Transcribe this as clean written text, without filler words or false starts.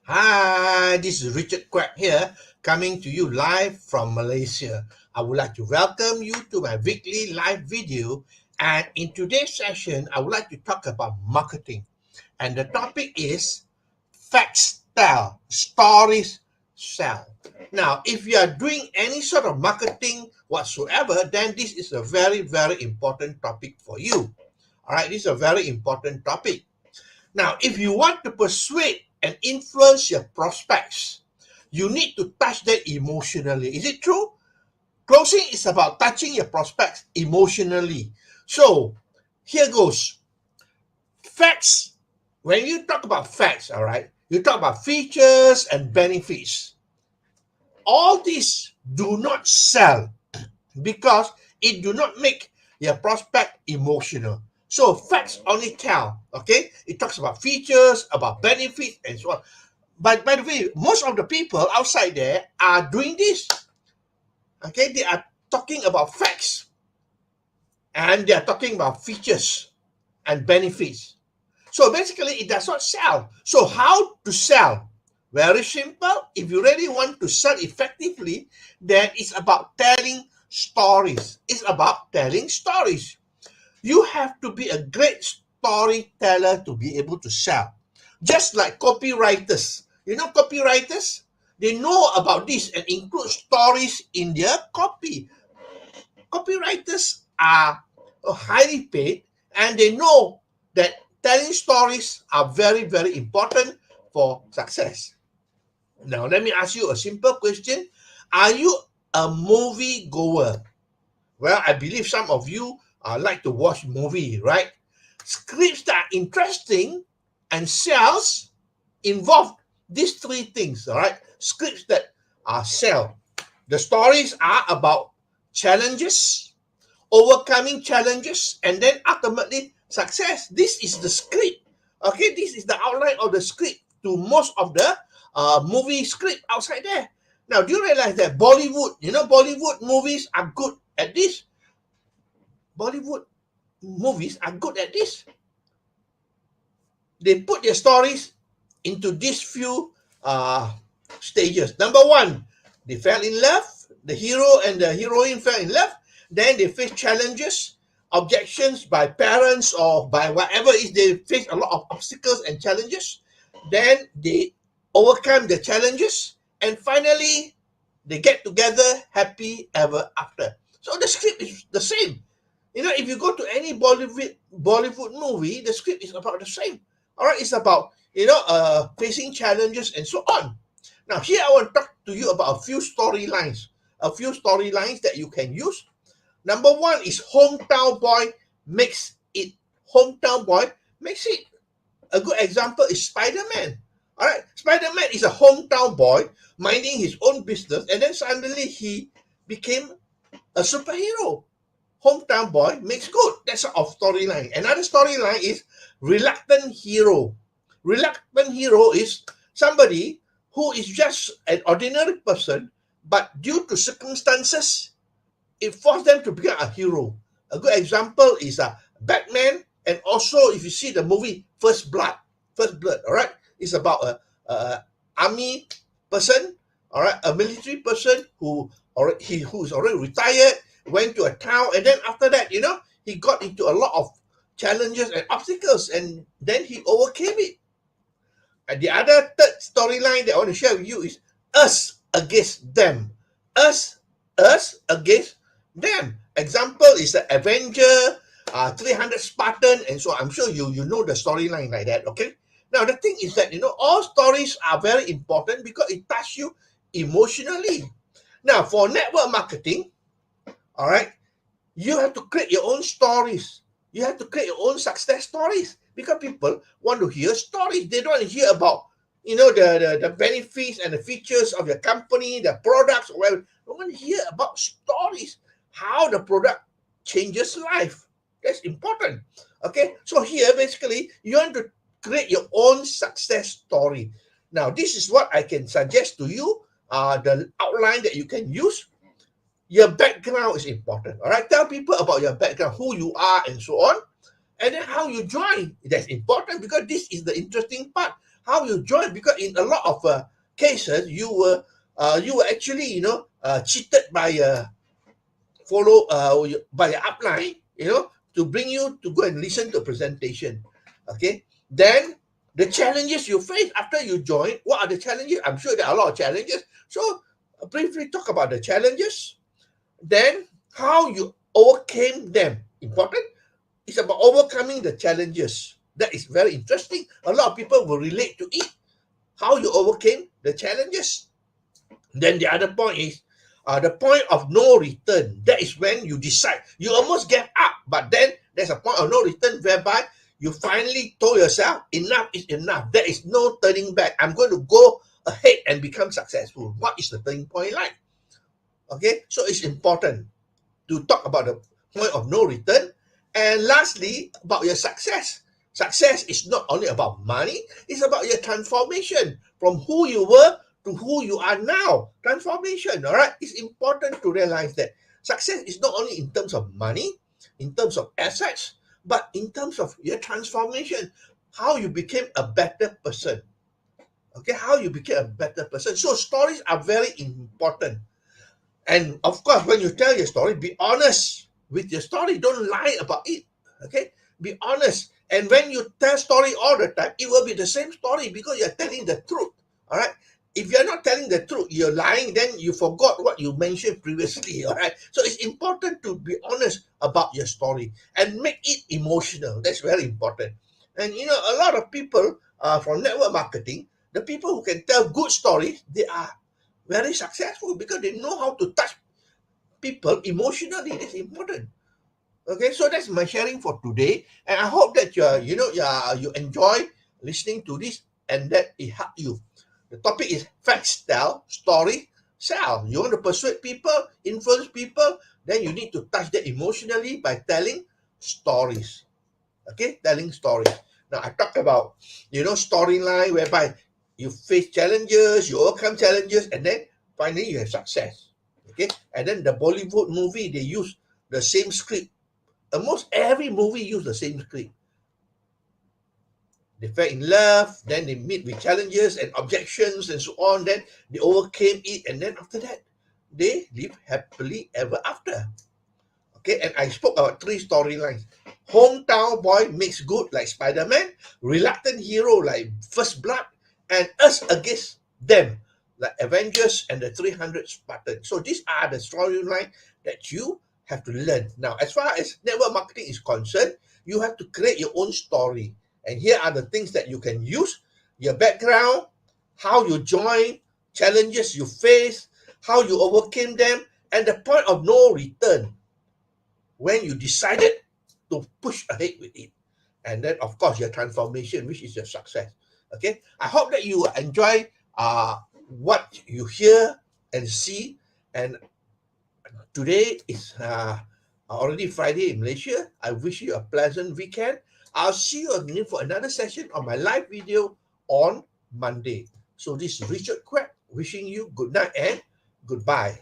Hi, this is Richard Quack here, coming to you live from Malaysia. I would like to welcome you to my weekly live video. And in today's session, I would like to talk about marketing. And the topic is facts tell, stories sell. Now, if you are doing any sort of marketing whatsoever, then this is a very, very important topic for you. All right, this is a very important topic. Now, if you want to persuade and influence your prospects, you need to touch them emotionally. Is it true? Closing is about touching your prospects emotionally. So, here goes. Facts. When you talk about facts, all right, you talk about features and benefits. All these do not sell because it do not make your prospect emotional. So facts only tell, okay? It talks about features, about benefits, and so on. But by the way, most of the people outside there are doing this. Okay, they are talking about facts and they are talking about features and benefits. So basically, it does not sell. So how to sell? Very simple. If you really want to sell effectively, then it's about telling stories. It's about telling stories. You have to be a great storyteller to be able to sell. Just like copywriters. You know copywriters? They know about this and include stories in their copy. Copywriters are highly paid and they know that telling stories are very, very important for success. Now, let me ask you a simple question. Are you a movie goer? Well, I believe some of you like to watch movie, right? Scripts that are interesting and sells involve these three things, all right? Scripts that are sell. The stories are about challenges, overcoming challenges, and then ultimately success. This is the script. Okay, this is the outline of the script to most of the movie script outside there. Now, do you realize that Bollywood movies are good at this? Bollywood movies are good at this. They put their stories into these few stages. Number one, they fell in love. The hero and the heroine fell in love. Then they face challenges, objections by parents or by whatever it is. They face a lot of obstacles and challenges. Then they overcome the challenges. And finally, they get together happy ever after. So the script is the same. If you go to any Bollywood movie, the script is about the same. All right, it's about facing challenges and so on. Now, here I want to talk to you about a few storylines that you can use. Number one is hometown boy makes it. Hometown boy makes it. A good example is Spider-Man. All right, Spider-Man is a hometown boy minding his own business, and then suddenly he became a superhero. Hometown boy makes good. That's a storyline. Another storyline is reluctant hero. Reluctant hero is somebody who is just an ordinary person, but due to circumstances, it forced them to become a hero. A good example is Batman, and also if you see the movie First Blood. First Blood, all right, it's about a army person, all right, a military person who's already retired, went to a town, and then after that, he got into a lot of challenges and obstacles, and then he overcame it. And the other third storyline that I want to share with you is us against them. Us against them. Example is the Avenger, 300 Spartan, and so I'm sure you know the storyline like that, okay? Now, the thing is that, all stories are very important because it touches you emotionally. Now, for network marketing, all right, you have to create your own stories. You have to create your own success stories because people want to hear stories. They don't want to hear about, the benefits and the features of your company, the products, or whatever. They want to hear about stories, how the product changes life. That's important. Okay, so here basically you want to create your own success story. Now, this is what I can suggest to you. The outline that you can use. Your background is important. All right, tell people about your background, who you are, and so on, and then how you join. That's important because this is the interesting part. how you join, because in a lot of cases you were actually cheated by by your upline, to bring you to go and listen to a presentation. Okay, then the challenges you face after you join. What are the challenges? I'm sure there are a lot of challenges. So briefly talk about the challenges, then how you overcame them. Important. It's about overcoming the challenges. That is very interesting. A lot of people will relate to it. How you overcame the challenges. Then the other point is the point of no return. That is when you decide. You almost get up, but then there's a point of no return whereby you finally told yourself, enough is enough. There is no turning back. I'm going to go ahead and become successful. What is the turning point like? Okay, so it's important to talk about the point of no return. And lastly, about your success. Success is not only about money, it's about your transformation from who you were to who you are now. Transformation, all right? It's important to realize that success is not only in terms of money, in terms of assets, but in terms of your transformation, how you became a better person. Okay, how you became a better person. So stories are very important. And of course, when you tell your story, be honest with your story. Don't lie about it. Okay? Be honest. And when you tell story all the time, it will be the same story because you're telling the truth. All right? If you're not telling the truth, you're lying, then you forgot what you mentioned previously. All right? So it's important to be honest about your story and make it emotional. That's very important. And a lot of people from network marketing, the people who can tell good stories, they are very successful because they know how to touch people emotionally. That's important. Okay, so that's my sharing for today, and I hope that you enjoy listening to this and that it helped you. The topic is facts tell, story sell. You want to persuade people, influence people, then you need to touch them emotionally by telling stories. Okay, telling stories. Now I talked about storyline whereby you face challenges, you overcome challenges, and then finally you have success. Okay, and then the Bollywood movie, they use the same script. Almost every movie use the same script. They fell in love, then they meet with challenges and objections and so on, then they overcame it, and then after that they live happily ever after. Okay, and I spoke about 3 storylines. Hometown boy makes good like Spider-Man, reluctant hero like First Blood, and us against them like Avengers and the 300 Spartans. So these are the storyline that you have to learn. Now, as far as network marketing is concerned, you have to create your own story. And here are the things that you can use: your background, how you join, challenges you face, how you overcame them, and the point of no return when you decided to push ahead with it. And then, of course, your transformation, which is your success. Okay, I hope that you enjoy what you hear and see. And today is already Friday in Malaysia. I wish you a pleasant weekend. I'll see you again for another session on my live video on Monday. So this is Richard Quek wishing you good night and goodbye.